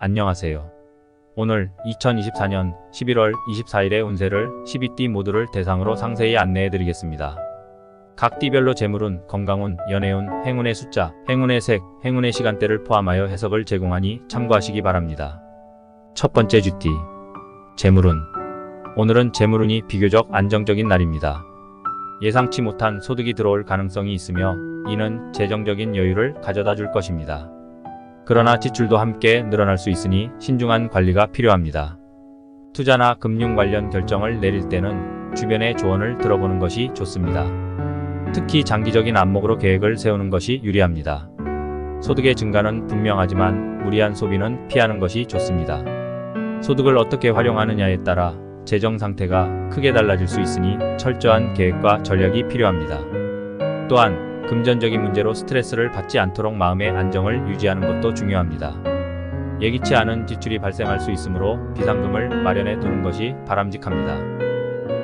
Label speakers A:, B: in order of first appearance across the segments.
A: 안녕하세요. 오늘 2024년 11월 24일의 운세를 12띠 모두를 대상으로 상세히 안내해 드리겠습니다. 각 띠별로 재물운, 건강운, 연애운, 행운의 숫자, 행운의 색, 행운의 시간대를 포함하여 해석을 제공하니 참고하시기 바랍니다. 첫 번째 쥐띠. 재물운. 오늘은 재물운이 비교적 안정적인 날입니다. 예상치 못한 소득이 들어올 가능성이 있으며 이는 재정적인 여유를 가져다 줄 것입니다. 그러나 지출도 함께 늘어날 수 있으니 신중한 관리가 필요합니다. 투자나 금융 관련 결정을 내릴 때는 주변의 조언을 들어보는 것이 좋습니다. 특히 장기적인 안목으로 계획을 세우는 것이 유리합니다. 소득의 증가는 분명하지만 무리한 소비는 피하는 것이 좋습니다. 소득을 어떻게 활용하느냐에 따라 재정 상태가 크게 달라질 수 있으니 철저한 계획과 전략이 필요합니다. 또한 금전적인 문제로 스트레스를 받지 않도록 마음의 안정을 유지하는 것도 중요합니다. 예기치 않은 지출이 발생할 수 있으므로 비상금을 마련해 두는 것이 바람직합니다.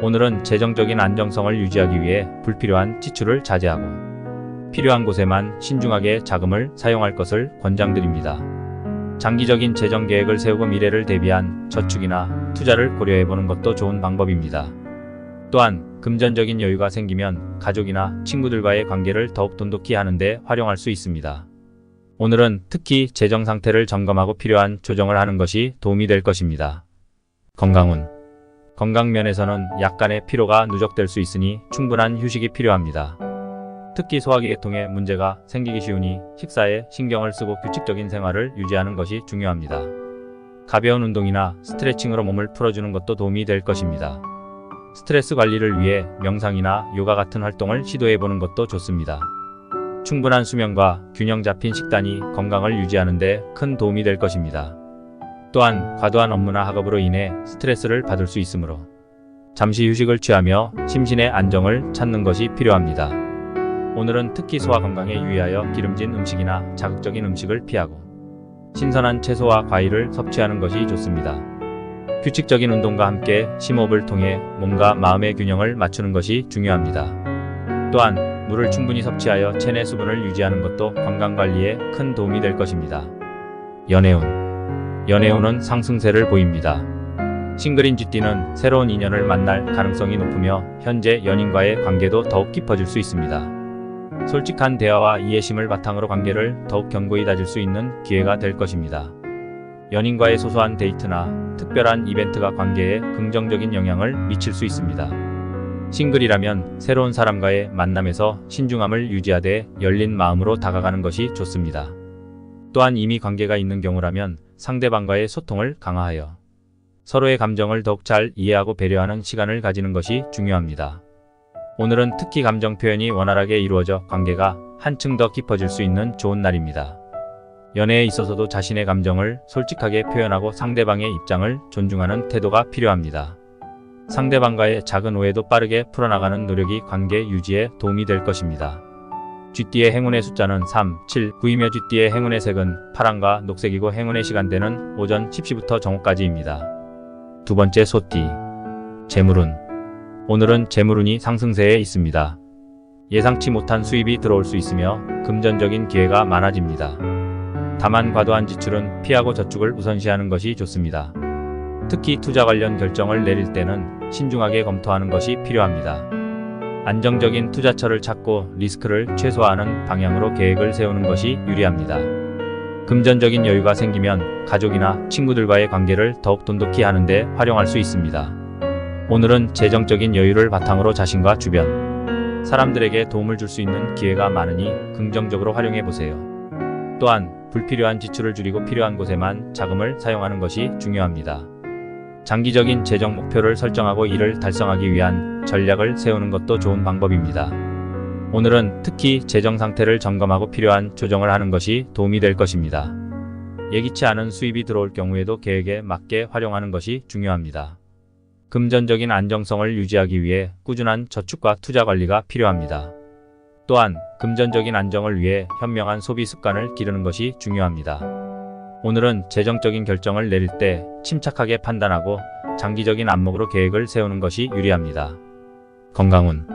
A: 오늘은 재정적인 안정성을 유지하기 위해 불필요한 지출을 자제하고 필요한 곳에만 신중하게 자금을 사용할 것을 권장드립니다. 장기적인 재정 계획을 세우고 미래를 대비한 저축이나 투자를 고려해보는 것도 좋은 방법입니다. 또한 금전적인 여유가 생기면 가족이나 친구들과의 관계를 더욱 돈독히 하는 데 활용할 수 있습니다. 오늘은 특히 재정 상태를 점검하고 필요한 조정을 하는 것이 도움이 될 것입니다. 건강운. 건강 면에서는 약간의 피로가 누적될 수 있으니 충분한 휴식이 필요합니다. 특히 소화기계통에 문제가 생기기 쉬우니 식사에 신경을 쓰고 규칙적인 생활을 유지하는 것이 중요합니다. 가벼운 운동이나 스트레칭으로 몸을 풀어주는 것도 도움이 될 것입니다. 스트레스 관리를 위해 명상이나 요가 같은 활동을 시도해보는 것도 좋습니다. 충분한 수면과 균형 잡힌 식단이 건강을 유지하는 데 큰 도움이 될 것입니다. 또한 과도한 업무나 학업으로 인해 스트레스를 받을 수 있으므로 잠시 휴식을 취하며 심신의 안정을 찾는 것이 필요합니다. 오늘은 특히 소화 건강에 유의하여 기름진 음식이나 자극적인 음식을 피하고 신선한 채소와 과일을 섭취하는 것이 좋습니다. 규칙적인 운동과 함께 심호흡을 통해 몸과 마음의 균형을 맞추는 것이 중요합니다. 또한 물을 충분히 섭취하여 체내 수분을 유지하는 것도 건강관리에 큰 도움이 될 것입니다. 연애운. 연애운은 상승세를 보입니다. 싱글인 쥐띠는 새로운 인연을 만날 가능성이 높으며 현재 연인과의 관계도 더욱 깊어질 수 있습니다. 솔직한 대화와 이해심을 바탕으로 관계를 더욱 견고히 다질 수 있는 기회가 될 것입니다. 연인과의 소소한 데이트나 특별한 이벤트가 관계에 긍정적인 영향을 미칠 수 있습니다. 싱글이라면 새로운 사람과의 만남에서 신중함을 유지하되 열린 마음으로 다가가는 것이 좋습니다. 또한 이미 관계가 있는 경우라면 상대방과의 소통을 강화하여 서로의 감정을 더욱 잘 이해하고 배려하는 시간을 가지는 것이 중요합니다. 오늘은 특히 감정 표현이 원활하게 이루어져 관계가 한층 더 깊어질 수 있는 좋은 날입니다. 연애에 있어서도 자신의 감정을 솔직하게 표현하고 상대방의 입장을 존중하는 태도가 필요합니다. 상대방과의 작은 오해도 빠르게 풀어나가는 노력이 관계 유지에 도움이 될 것입니다. 쥐띠의 행운의 숫자는 3, 7, 9이며 쥐띠의 행운의 색은 파랑과 녹색이고 행운의 시간대는 오전 10시부터 정오까지입니다. 두 번째 소띠. 재물운. 오늘은 재물운이 상승세에 있습니다. 예상치 못한 수입이 들어올 수 있으며 금전적인 기회가 많아집니다. 다만 과도한 지출은 피하고 저축을 우선시하는 것이 좋습니다. 특히 투자 관련 결정을 내릴 때는 신중하게 검토하는 것이 필요합니다. 안정적인 투자처를 찾고 리스크를 최소화하는 방향으로 계획을 세우는 것이 유리합니다. 금전적인 여유가 생기면 가족이나 친구들과의 관계를 더욱 돈독히 하는 데 활용할 수 있습니다. 오늘은 재정적인 여유를 바탕으로 자신과 주변 사람들에게 도움을 줄 수 있는 기회가 많으니 긍정적으로 활용해 보세요. 또한 불필요한 지출을 줄이고 필요한 곳에만 자금을 사용하는 것이 중요합니다. 장기적인 재정 목표를 설정하고 이를 달성하기 위한 전략을 세우는 것도 좋은 방법입니다. 오늘은 특히 재정 상태를 점검하고 필요한 조정을 하는 것이 도움이 될 것입니다. 예기치 않은 수입이 들어올 경우에도 계획에 맞게 활용하는 것이 중요합니다. 금전적인 안정성을 유지하기 위해 꾸준한 저축과 투자 관리가 필요합니다. 또한 금전적인 안정을 위해 현명한 소비 습관을 기르는 것이 중요합니다. 오늘은 재정적인 결정을 내릴 때 침착하게 판단하고 장기적인 안목으로 계획을 세우는 것이 유리합니다. 건강운.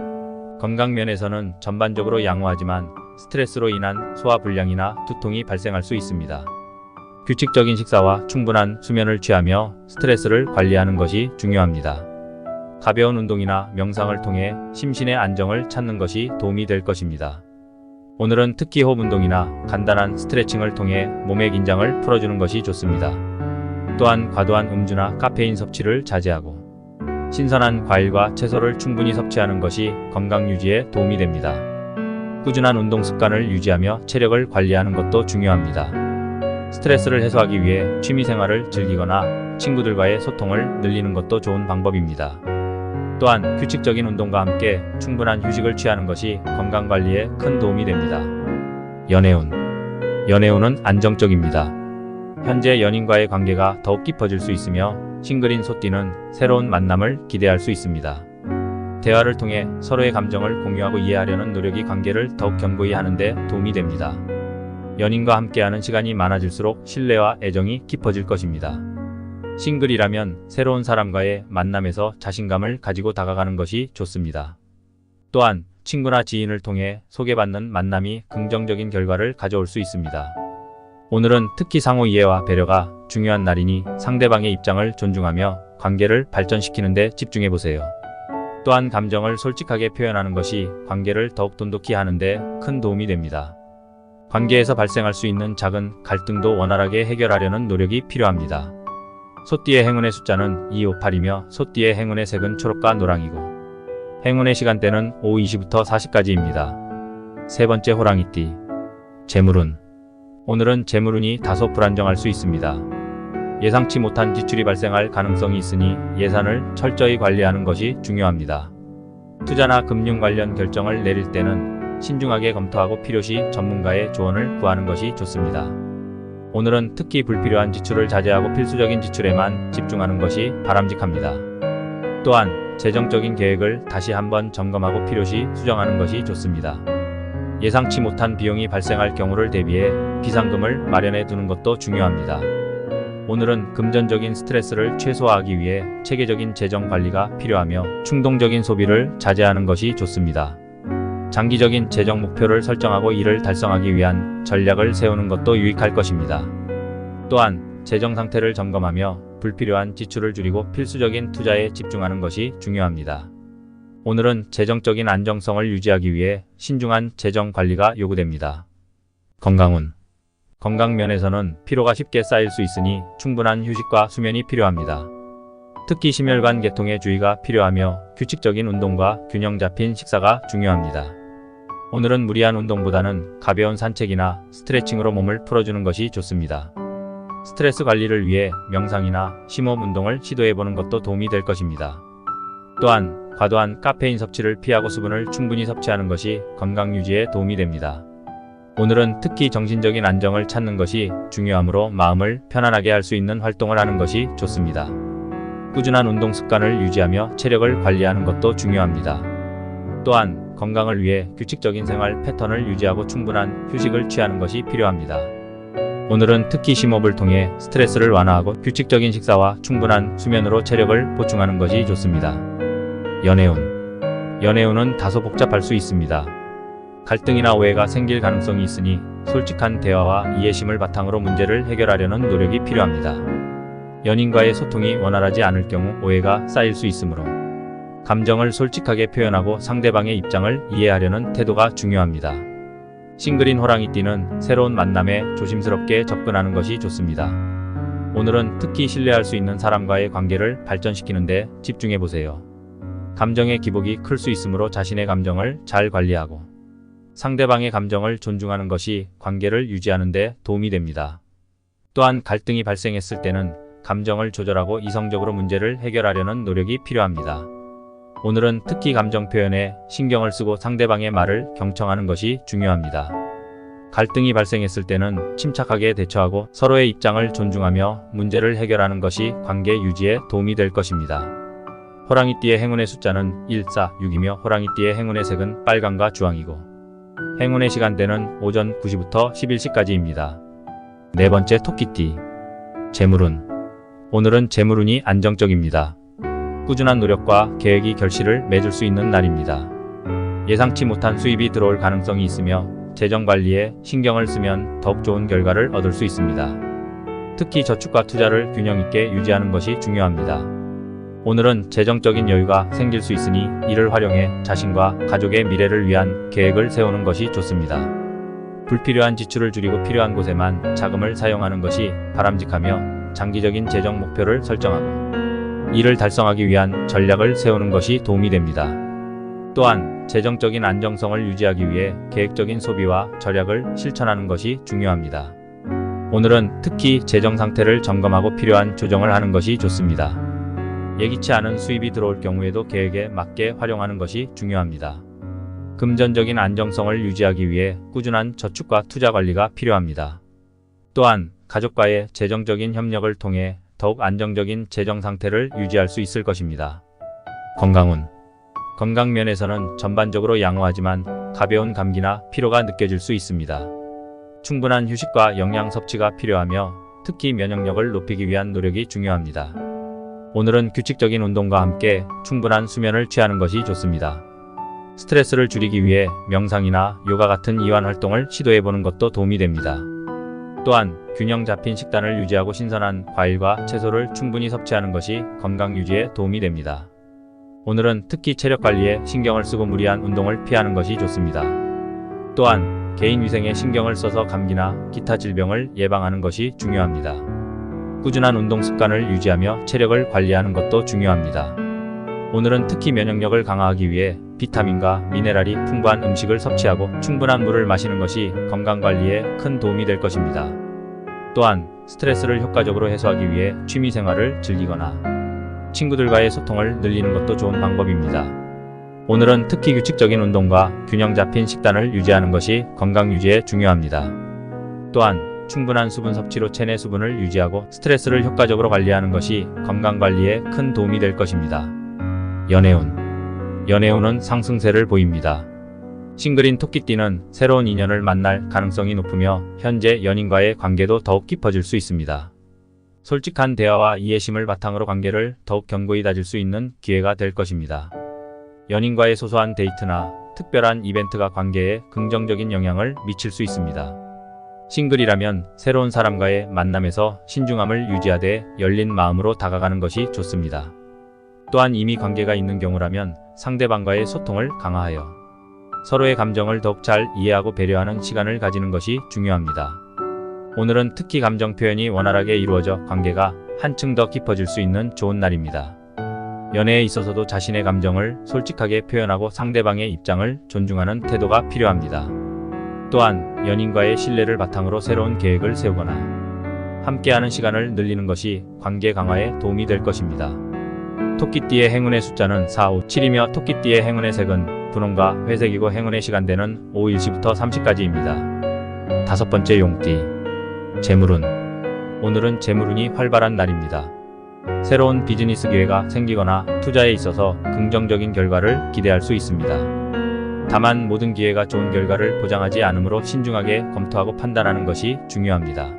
A: 건강 면에서는 전반적으로 양호하지만 스트레스로 인한 소화불량이나 두통이 발생할 수 있습니다. 규칙적인 식사와 충분한 수면을 취하며 스트레스를 관리하는 것이 중요합니다. 가벼운 운동이나 명상을 통해 심신의 안정을 찾는 것이 도움이 될 것입니다. 오늘은 특히 호흡 운동이나 간단한 스트레칭을 통해 몸의 긴장을 풀어주는 것이 좋습니다. 또한 과도한 음주나 카페인 섭취를 자제하고 신선한 과일과 채소를 충분히 섭취하는 것이 건강 유지에 도움이 됩니다. 꾸준한 운동 습관을 유지하며 체력을 관리하는 것도 중요합니다. 스트레스를 해소하기 위해 취미생활을 즐기거나 친구들과의 소통을 늘리는 것도 좋은 방법입니다. 또한 규칙적인 운동과 함께 충분한 휴식을 취하는 것이 건강관리에 큰 도움이 됩니다. 연애운. 연애운은 안정적입니다. 현재 연인과의 관계가 더욱 깊어질 수 있으며 싱글인 소띠는 새로운 만남을 기대할 수 있습니다. 대화를 통해 서로의 감정을 공유하고 이해하려는 노력이 관계를 더욱 견고히 하는 데 도움이 됩니다. 연인과 함께하는 시간이 많아질수록 신뢰와 애정이 깊어질 것입니다. 싱글이라면 새로운 사람과의 만남에서 자신감을 가지고 다가가는 것이 좋습니다. 또한 친구나 지인을 통해 소개받는 만남이 긍정적인 결과를 가져올 수 있습니다. 오늘은 특히 상호 이해와 배려가 중요한 날이니 상대방의 입장을 존중하며 관계를 발전시키는 데 집중해 보세요. 또한 감정을 솔직하게 표현하는 것이 관계를 더욱 돈독히 하는 데 큰 도움이 됩니다. 관계에서 발생할 수 있는 작은 갈등도 원활하게 해결하려는 노력이 필요합니다. 소띠의 행운의 숫자는 258이며 소띠의 행운의 색은 초록과 노랑이고 행운의 시간대는 오후 2시부터 4시까지입니다. 세 번째 호랑이띠. 재물운. 오늘은 재물운이 다소 불안정할 수 있습니다. 예상치 못한 지출이 발생할 가능성이 있으니 예산을 철저히 관리하는 것이 중요합니다. 투자나 금융 관련 결정을 내릴 때는 신중하게 검토하고 필요시 전문가의 조언을 구하는 것이 좋습니다. 오늘은 특히 불필요한 지출을 자제하고 필수적인 지출에만 집중하는 것이 바람직합니다. 또한 재정적인 계획을 다시 한번 점검하고 필요시 수정하는 것이 좋습니다. 예상치 못한 비용이 발생할 경우를 대비해 비상금을 마련해 두는 것도 중요합니다. 오늘은 금전적인 스트레스를 최소화하기 위해 체계적인 재정 관리가 필요하며 충동적인 소비를 자제하는 것이 좋습니다. 장기적인 재정 목표를 설정하고 이를 달성하기 위한 전략을 세우는 것도 유익할 것입니다. 또한 재정 상태를 점검하며 불필요한 지출을 줄이고 필수적인 투자에 집중하는 것이 중요합니다. 오늘은 재정적인 안정성을 유지하기 위해 신중한 재정 관리가 요구됩니다. 건강운. 건강 면에서는 피로가 쉽게 쌓일 수 있으니 충분한 휴식과 수면이 필요합니다. 특히 심혈관 계통에 주의가 필요하며 규칙적인 운동과 균형 잡힌 식사가 중요합니다. 오늘은 무리한 운동보다는 가벼운 산책이나 스트레칭으로 몸을 풀어주는 것이 좋습니다. 스트레스 관리를 위해 명상이나 심호흡 운동을 시도해보는 것도 도움이 될 것입니다. 또한 과도한 카페인 섭취를 피하고 수분을 충분히 섭취하는 것이 건강 유지에 도움이 됩니다. 오늘은 특히 정신적인 안정을 찾는 것이 중요하므로 마음을 편안하게 할 수 있는 활동을 하는 것이 좋습니다. 꾸준한 운동 습관을 유지하며 체력을 관리하는 것도 중요합니다. 또한 건강을 위해 규칙적인 생활 패턴을 유지하고 충분한 휴식을 취하는 것이 필요합니다. 오늘은 특히 심호흡을 통해 스트레스를 완화하고 규칙적인 식사와 충분한 수면으로 체력을 보충하는 것이 좋습니다. 연애운. 연애운은 다소 복잡할 수 있습니다. 갈등이나 오해가 생길 가능성이 있으니 솔직한 대화와 이해심을 바탕으로 문제를 해결하려는 노력이 필요합니다. 연인과의 소통이 원활하지 않을 경우 오해가 쌓일 수 있으므로 감정을 솔직하게 표현하고 상대방의 입장을 이해하려는 태도가 중요합니다. 싱글인 호랑이띠는 새로운 만남에 조심스럽게 접근하는 것이 좋습니다. 오늘은 특히 신뢰할 수 있는 사람과의 관계를 발전시키는 데 집중해 보세요. 감정의 기복이 클 수 있으므로 자신의 감정을 잘 관리하고 상대방의 감정을 존중하는 것이 관계를 유지하는 데 도움이 됩니다. 또한 갈등이 발생했을 때는 감정을 조절하고 이성적으로 문제를 해결하려는 노력이 필요합니다. 오늘은 특히 감정 표현에 신경을 쓰고 상대방의 말을 경청하는 것이 중요합니다. 갈등이 발생했을 때는 침착하게 대처하고 서로의 입장을 존중하며 문제를 해결하는 것이 관계 유지에 도움이 될 것입니다. 호랑이띠의 행운의 숫자는 1, 4, 6이며 호랑이띠의 행운의 색은 빨강과 주황이고 행운의 시간대는 오전 9시부터 11시까지입니다. 네 번째 토끼띠. 재물운. 오늘은 재물운이 안정적입니다. 꾸준한 노력과 계획이 결실을 맺을 수 있는 날입니다. 예상치 못한 수입이 들어올 가능성이 있으며 재정 관리에 신경을 쓰면 더욱 좋은 결과를 얻을 수 있습니다. 특히 저축과 투자를 균형 있게 유지하는 것이 중요합니다. 오늘은 재정적인 여유가 생길 수 있으니 이를 활용해 자신과 가족의 미래를 위한 계획을 세우는 것이 좋습니다. 불필요한 지출을 줄이고 필요한 곳에만 자금을 사용하는 것이 바람직하며 장기적인 재정 목표를 설정하고 이를 달성하기 위한 전략을 세우는 것이 도움이 됩니다. 또한 재정적인 안정성을 유지하기 위해 계획적인 소비와 절약을 실천하는 것이 중요합니다. 오늘은 특히 재정 상태를 점검하고 필요한 조정을 하는 것이 좋습니다. 예기치 않은 수입이 들어올 경우에도 계획에 맞게 활용하는 것이 중요합니다. 금전적인 안정성을 유지하기 위해 꾸준한 저축과 투자 관리가 필요합니다. 또한 가족과의 재정적인 협력을 통해 더욱 안정적인 재정 상태를 유지할 수 있을 것입니다. 건강 면에서는 전반적으로 양호하지만 가벼운 감기나 피로가 느껴질 수 있습니다. 충분한 휴식과 영양 섭취가 필요하며 특히 면역력을 높이기 위한 노력이 중요합니다. 오늘은 규칙적인 운동과 함께 충분한 수면을 취하는 것이 좋습니다. 스트레스를 줄이기 위해 명상이나 요가 같은 이완 활동을 시도해보는 것도 도움이 됩니다. 또한 균형 잡힌 식단을 유지하고 신선한 과일과 채소를 충분히 섭취하는 것이 건강 유지에 도움이 됩니다. 오늘은 특히 체력 관리에 신경을 쓰고 무리한 운동을 피하는 것이 좋습니다. 또한 개인 위생에 신경을 써서 감기나 기타 질병을 예방하는 것이 중요합니다. 꾸준한 운동 습관을 유지하며 체력을 관리하는 것도 중요합니다. 오늘은 특히 면역력을 강화하기 위해 비타민과 미네랄이 풍부한 음식을 섭취하고 충분한 물을 마시는 것이 건강관리에 큰 도움이 될 것입니다. 또한 스트레스를 효과적으로 해소하기 위해 취미생활을 즐기거나 친구들과의 소통을 늘리는 것도 좋은 방법입니다. 오늘은 특히 규칙적인 운동과 균형 잡힌 식단을 유지하는 것이 건강 유지에 중요합니다. 또한 충분한 수분 섭취로 체내 수분을 유지하고 스트레스를 효과적으로 관리하는 것이 건강관리에 큰 도움이 될 것입니다. 연애운은 상승세를 보입니다. 싱글인 토끼띠는 새로운 인연을 만날 가능성이 높으며 현재 연인과의 관계도 더욱 깊어질 수 있습니다. 솔직한 대화와 이해심을 바탕으로 관계를 더욱 견고히 다질 수 있는 기회가 될 것입니다. 연인과의 소소한 데이트나 특별한 이벤트가 관계에 긍정적인 영향을 미칠 수 있습니다. 싱글이라면 새로운 사람과의 만남에서 신중함을 유지하되 열린 마음으로 다가가는 것이 좋습니다. 또한 이미 관계가 있는 경우라면 상대방과의 소통을 강화하여 서로의 감정을 더욱 잘 이해하고 배려하는 시간을 가지는 것이 중요합니다. 오늘은 특히 감정 표현이 원활하게 이루어져 관계가 한층 더 깊어질 수 있는 좋은 날입니다. 연애에 있어서도 자신의 감정을 솔직하게 표현하고 상대방의 입장을 존중하는 태도가 필요합니다. 또한 연인과의 신뢰를 바탕으로 새로운 계획을 세우거나 함께하는 시간을 늘리는 것이 관계 강화에 도움이 될 것입니다. 토끼띠의 행운의 숫자는 4, 5, 7이며 토끼띠의 행운의 색은 분홍과 회색이고 행운의 시간대는 오후 1시부터 3시까지입니다. 다섯 번째 용띠, 재물운. 오늘은 재물운이 활발한 날입니다. 새로운 비즈니스 기회가 생기거나 투자에 있어서 긍정적인 결과를 기대할 수 있습니다. 다만 모든 기회가 좋은 결과를 보장하지 않으므로 신중하게 검토하고 판단하는 것이 중요합니다.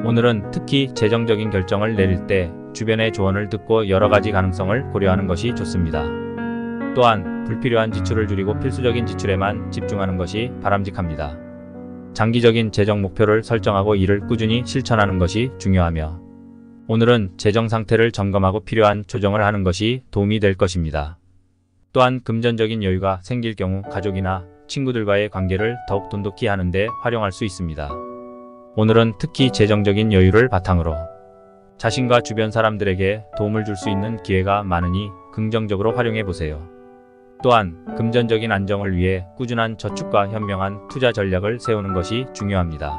A: 오늘은 특히 재정적인 결정을 내릴 때 주변의 조언을 듣고 여러 가지 가능성을 고려하는 것이 좋습니다. 또한 불필요한 지출을 줄이고 필수적인 지출에만 집중하는 것이 바람직합니다. 장기적인 재정 목표를 설정하고 이를 꾸준히 실천하는 것이 중요하며 오늘은 재정 상태를 점검하고 필요한 조정을 하는 것이 도움이 될 것입니다. 또한 금전적인 여유가 생길 경우 가족이나 친구들과의 관계를 더욱 돈독히 하는 데 활용할 수 있습니다. 오늘은 특히 재정적인 여유를 바탕으로 자신과 주변 사람들에게 도움을 줄 수 있는 기회가 많으니 긍정적으로 활용해 보세요. 또한 금전적인 안정을 위해 꾸준한 저축과 현명한 투자 전략을 세우는 것이 중요합니다.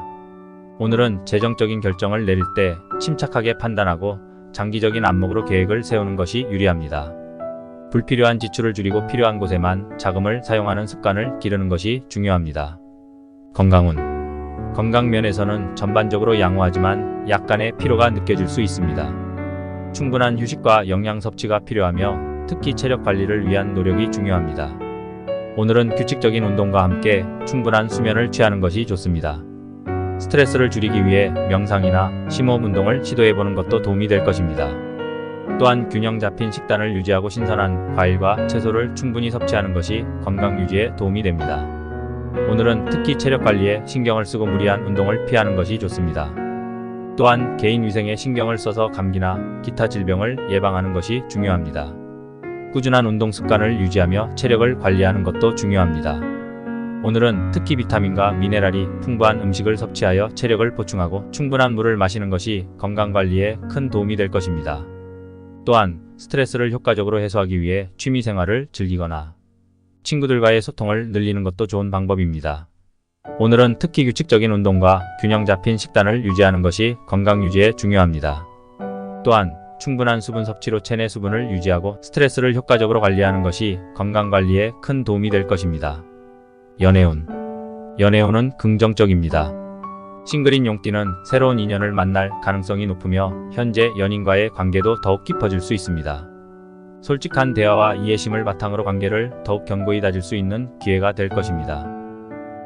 A: 오늘은 재정적인 결정을 내릴 때 침착하게 판단하고 장기적인 안목으로 계획을 세우는 것이 유리합니다. 불필요한 지출을 줄이고 필요한 곳에만 자금을 사용하는 습관을 기르는 것이 중요합니다. 건강 면에서는 전반적으로 양호하지만 약간의 피로가 느껴질 수 있습니다. 충분한 휴식과 영양 섭취가 필요하며 특히 체력 관리를 위한 노력이 중요합니다. 오늘은 규칙적인 운동과 함께 충분한 수면을 취하는 것이 좋습니다. 스트레스를 줄이기 위해 명상이나 심호흡 운동을 시도해보는 것도 도움이 될 것입니다. 또한 균형 잡힌 식단을 유지하고 신선한 과일과 채소를 충분히 섭취하는 것이 건강 유지에 도움이 됩니다. 오늘은 특히 체력 관리에 신경을 쓰고 무리한 운동을 피하는 것이 좋습니다. 또한 개인 위생에 신경을 써서 감기나 기타 질병을 예방하는 것이 중요합니다. 꾸준한 운동 습관을 유지하며 체력을 관리하는 것도 중요합니다. 오늘은 특히 비타민과 미네랄이 풍부한 음식을 섭취하여 체력을 보충하고 충분한 물을 마시는 것이 건강관리에 큰 도움이 될 것입니다. 또한 스트레스를 효과적으로 해소하기 위해 취미생활을 즐기거나 친구들과의 소통을 늘리는 것도 좋은 방법입니다. 오늘은 특히 규칙적인 운동과 균형 잡힌 식단을 유지하는 것이 건강 유지에 중요합니다. 또한 충분한 수분 섭취로 체내 수분을 유지하고 스트레스를 효과적으로 관리하는 것이 건강관리에 큰 도움이 될 것입니다. 연애운은 긍정적입니다. 싱글인 용띠는 새로운 인연을 만날 가능성이 높으며 현재 연인과의 관계도 더욱 깊어질 수 있습니다. 솔직한 대화와 이해심을 바탕으로 관계를 더욱 견고히 다질 수 있는 기회가 될 것입니다.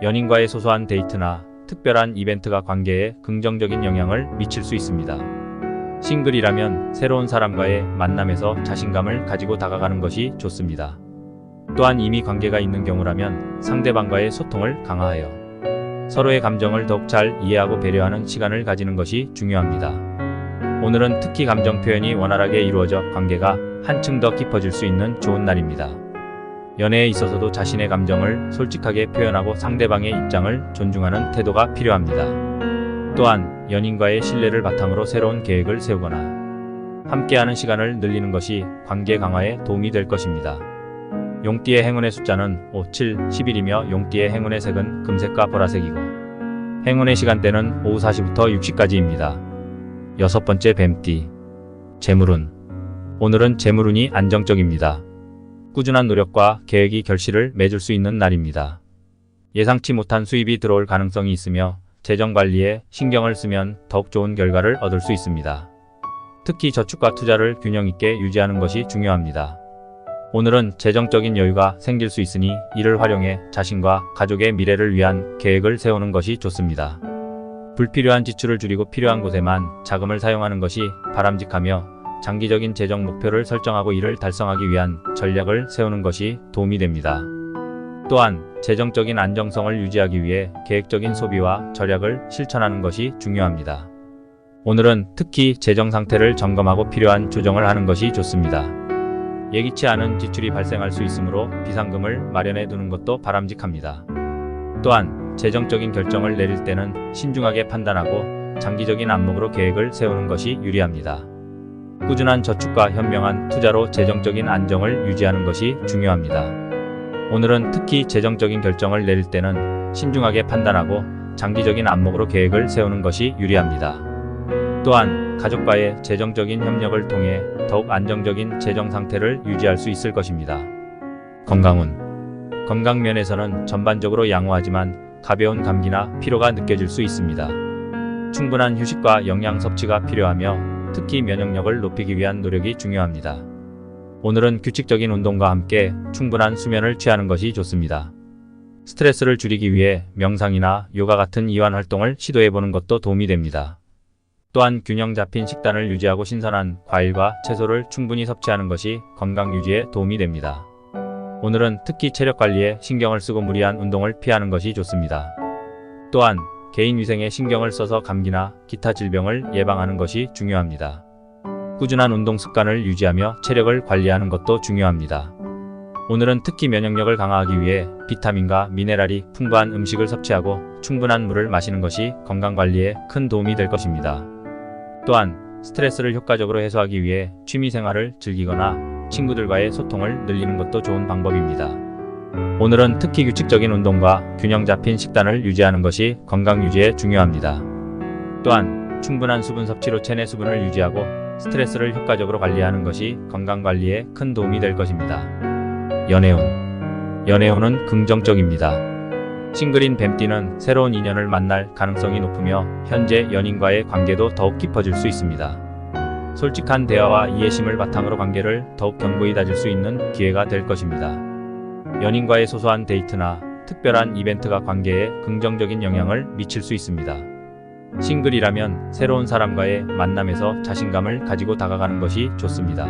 A: 연인과의 소소한 데이트나 특별한 이벤트가 관계에 긍정적인 영향을 미칠 수 있습니다. 싱글이라면 새로운 사람과의 만남에서 자신감을 가지고 다가가는 것이 좋습니다. 또한 이미 관계가 있는 경우라면 상대방과의 소통을 강화하여 서로의 감정을 더욱 잘 이해하고 배려하는 시간을 가지는 것이 중요합니다. 오늘은 특히 감정 표현이 원활하게 이루어져 관계가 한층 더 깊어질 수 있는 좋은 날입니다. 연애에 있어서도 자신의 감정을 솔직하게 표현하고 상대방의 입장을 존중하는 태도가 필요합니다. 또한 연인과의 신뢰를 바탕으로 새로운 계획을 세우거나 함께하는 시간을 늘리는 것이 관계 강화에 도움이 될 것입니다. 용띠의 행운의 숫자는 5, 7, 11이며 용띠의 행운의 색은 금색과 보라색이고 행운의 시간대는 오후 4시부터 6시까지입니다. 여섯 번째 뱀띠. 재물운. 오늘은 재물운이 안정적입니다. 꾸준한 노력과 계획이 결실을 맺을 수 있는 날입니다. 예상치 못한 수입이 들어올 가능성이 있으며 재정 관리에 신경을 쓰면 더욱 좋은 결과를 얻을 수 있습니다. 특히 저축과 투자를 균형 있게 유지하는 것이 중요합니다. 오늘은 재정적인 여유가 생길 수 있으니 이를 활용해 자신과 가족의 미래를 위한 계획을 세우는 것이 좋습니다. 불필요한 지출을 줄이고 필요한 곳에만 자금을 사용하는 것이 바람직하며 장기적인 재정 목표를 설정하고 이를 달성하기 위한 전략을 세우는 것이 도움이 됩니다. 또한 재정적인 안정성을 유지하기 위해 계획적인 소비와 절약을 실천하는 것이 중요합니다. 오늘은 특히 재정 상태를 점검하고 필요한 조정을 하는 것이 좋습니다. 예기치 않은 지출이 발생할 수 있으므로 비상금을 마련해 두는 것도 바람직합니다. 또한 재정적인 결정을 내릴 때는 신중하게 판단하고 장기적인 안목으로 계획을 세우는 것이 유리합니다. 꾸준한 저축과 현명한 투자로 재정적인 안정을 유지하는 것이 중요합니다. 오늘은 특히 재정적인 결정을 내릴 때는 신중하게 판단하고 장기적인 안목으로 계획을 세우는 것이 유리합니다. 또한 가족과의 재정적인 협력을 통해 더욱 안정적인 재정 상태를 유지할 수 있을 것입니다. 건강운. 건강 면에서는 전반적으로 양호하지만 가벼운 감기나 피로가 느껴질 수 있습니다. 충분한 휴식과 영양 섭취가 필요하며 특히 면역력을 높이기 위한 노력이 중요합니다. 오늘은 규칙적인 운동과 함께 충분한 수면을 취하는 것이 좋습니다. 스트레스를 줄이기 위해 명상이나 요가 같은 이완 활동을 시도해보는 것도 도움이 됩니다. 또한 균형 잡힌 식단을 유지하고 신선한 과일과 채소를 충분히 섭취하는 것이 건강 유지에 도움이 됩니다. 오늘은 특히 체력 관리에 신경을 쓰고 무리한 운동을 피하는 것이 좋습니다. 또한 개인 위생에 신경을 써서 감기나 기타 질병을 예방하는 것이 중요합니다. 꾸준한 운동 습관을 유지하며 체력을 관리하는 것도 중요합니다. 오늘은 특히 면역력을 강화하기 위해 비타민과 미네랄이 풍부한 음식을 섭취하고 충분한 물을 마시는 것이 건강관리에 큰 도움이 될 것입니다. 또한 스트레스를 효과적으로 해소하기 위해 취미생활을 즐기거나 친구들과의 소통을 늘리는 것도 좋은 방법입니다. 오늘은 특히 규칙적인 운동과 균형 잡힌 식단을 유지하는 것이 건강 유지에 중요합니다. 또한 충분한 수분 섭취로 체내 수분을 유지하고 스트레스를 효과적으로 관리하는 것이 건강관리에 큰 도움이 될 것입니다. 연애운은 긍정적입니다. 싱글인 뱀띠는 새로운 인연을 만날 가능성이 높으며 현재 연인과의 관계도 더욱 깊어질 수 있습니다. 솔직한 대화와 이해심을 바탕으로 관계를 더욱 견고히 다질 수 있는 기회가 될 것입니다. 연인과의 소소한 데이트나 특별한 이벤트가 관계에 긍정적인 영향을 미칠 수 있습니다. 싱글이라면 새로운 사람과의 만남에서 자신감을 가지고 다가가는 것이 좋습니다.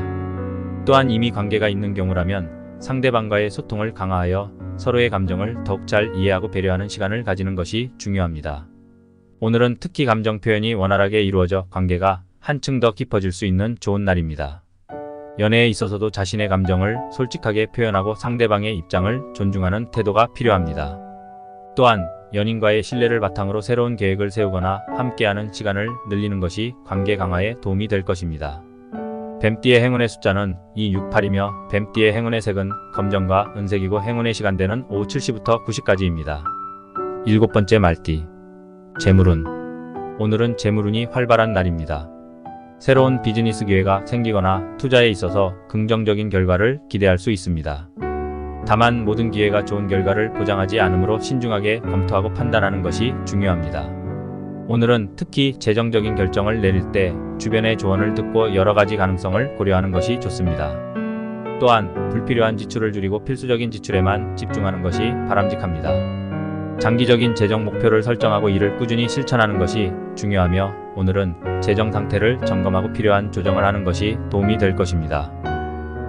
A: 또한 이미 관계가 있는 경우라면 상대방과의 소통을 강화하여 서로의 감정을 더욱 잘 이해하고 배려하는 시간을 가지는 것이 중요합니다. 오늘은 특히 감정 표현이 원활하게 이루어져 관계가 한층 더 깊어질 수 있는 좋은 날입니다. 연애에 있어서도 자신의 감정을 솔직하게 표현하고 상대방의 입장을 존중하는 태도가 필요합니다. 또한 연인과의 신뢰를 바탕으로 새로운 계획을 세우거나 함께하는 시간을 늘리는 것이 관계 강화에 도움이 될 것입니다. 뱀띠의 행운의 숫자는 2, 6, 8이며 뱀띠의 행운의 색은 검정과 은색이고 행운의 시간대는 오후 7시부터 9시까지입니다. 7번째 말띠. 재물운. 오늘은 재물운이 활발한 날입니다. 새로운 비즈니스 기회가 생기거나 투자에 있어서 긍정적인 결과를 기대할 수 있습니다. 다만 모든 기회가 좋은 결과를 보장하지 않으므로 신중하게 검토하고 판단하는 것이 중요합니다. 오늘은 특히 재정적인 결정을 내릴 때 주변의 조언을 듣고 여러 가지 가능성을 고려하는 것이 좋습니다. 또한 불필요한 지출을 줄이고 필수적인 지출에만 집중하는 것이 바람직합니다. 장기적인 재정 목표를 설정하고 이를 꾸준히 실천하는 것이 중요하며 오늘은 재정 상태를 점검하고 필요한 조정을 하는 것이 도움이 될 것입니다.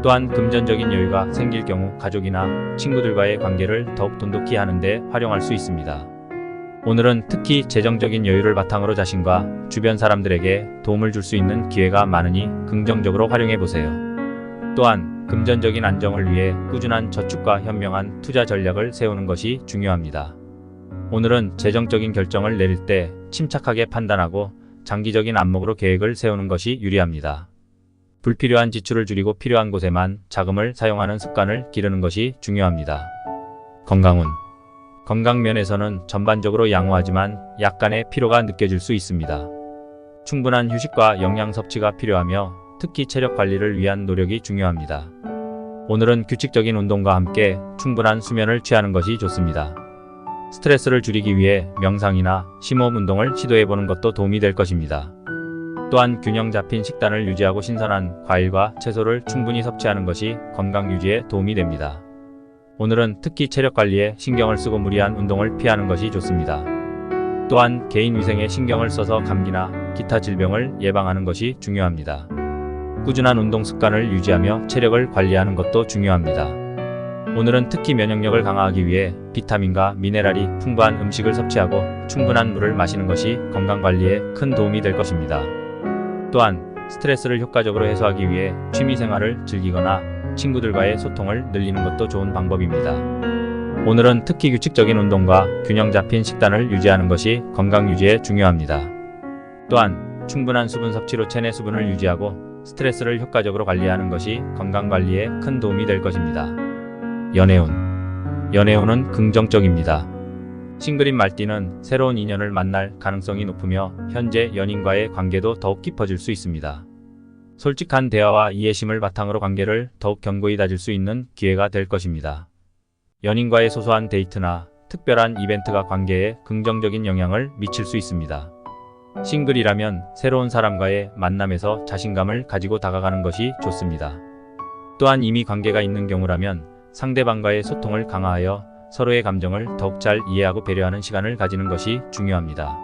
A: 또한 금전적인 여유가 생길 경우 가족이나 친구들과의 관계를 더욱 돈독히 하는 데 활용할 수 있습니다. 오늘은 특히 재정적인 여유를 바탕으로 자신과 주변 사람들에게 도움을 줄 수 있는 기회가 많으니 긍정적으로 활용해 보세요. 또한 금전적인 안정을 위해 꾸준한 저축과 현명한 투자 전략을 세우는 것이 중요합니다. 오늘은 재정적인 결정을 내릴 때 침착하게 판단하고 장기적인 안목으로 계획을 세우는 것이 유리합니다. 불필요한 지출을 줄이고 필요한 곳에만 자금을 사용하는 습관을 기르는 것이 중요합니다. 건강운. 건강 면에서는 전반적으로 양호하지만 약간의 피로가 느껴질 수 있습니다. 충분한 휴식과 영양 섭취가 필요하며 특히 체력 관리를 위한 노력이 중요합니다. 오늘은 규칙적인 운동과 함께 충분한 수면을 취하는 것이 좋습니다. 스트레스를 줄이기 위해 명상이나 심호흡 운동을 시도해보는 것도 도움이 될 것입니다. 또한 균형 잡힌 식단을 유지하고 신선한 과일과 채소를 충분히 섭취하는 것이 건강 유지에 도움이 됩니다. 오늘은 특히 체력 관리에 신경을 쓰고 무리한 운동을 피하는 것이 좋습니다. 또한 개인 위생에 신경을 써서 감기나 기타 질병을 예방하는 것이 중요합니다. 꾸준한 운동 습관을 유지하며 체력을 관리하는 것도 중요합니다. 오늘은 특히 면역력을 강화하기 위해 비타민과 미네랄이 풍부한 음식을 섭취하고 충분한 물을 마시는 것이 건강관리에 큰 도움이 될 것입니다. 또한 스트레스를 효과적으로 해소하기 위해 취미생활을 즐기거나 친구들과의 소통을 늘리는 것도 좋은 방법입니다. 오늘은 특히 규칙적인 운동과 균형 잡힌 식단을 유지하는 것이 건강 유지에 중요합니다. 또한 충분한 수분 섭취로 체내 수분을 유지하고 스트레스를 효과적으로 관리하는 것이 건강관리에 큰 도움이 될 것입니다. 연애운. 연애운은 긍정적입니다. 싱글인 말띠는 새로운 인연을 만날 가능성이 높으며 현재 연인과의 관계도 더욱 깊어질 수 있습니다. 솔직한 대화와 이해심을 바탕으로 관계를 더욱 견고히 다질 수 있는 기회가 될 것입니다. 연인과의 소소한 데이트나 특별한 이벤트가 관계에 긍정적인 영향을 미칠 수 있습니다. 싱글이라면 새로운 사람과의 만남에서 자신감을 가지고 다가가는 것이 좋습니다. 또한 이미 관계가 있는 경우라면 상대방과의 소통을 강화하여 서로의 감정을 더욱 잘 이해하고 배려하는 시간을 가지는 것이 중요합니다.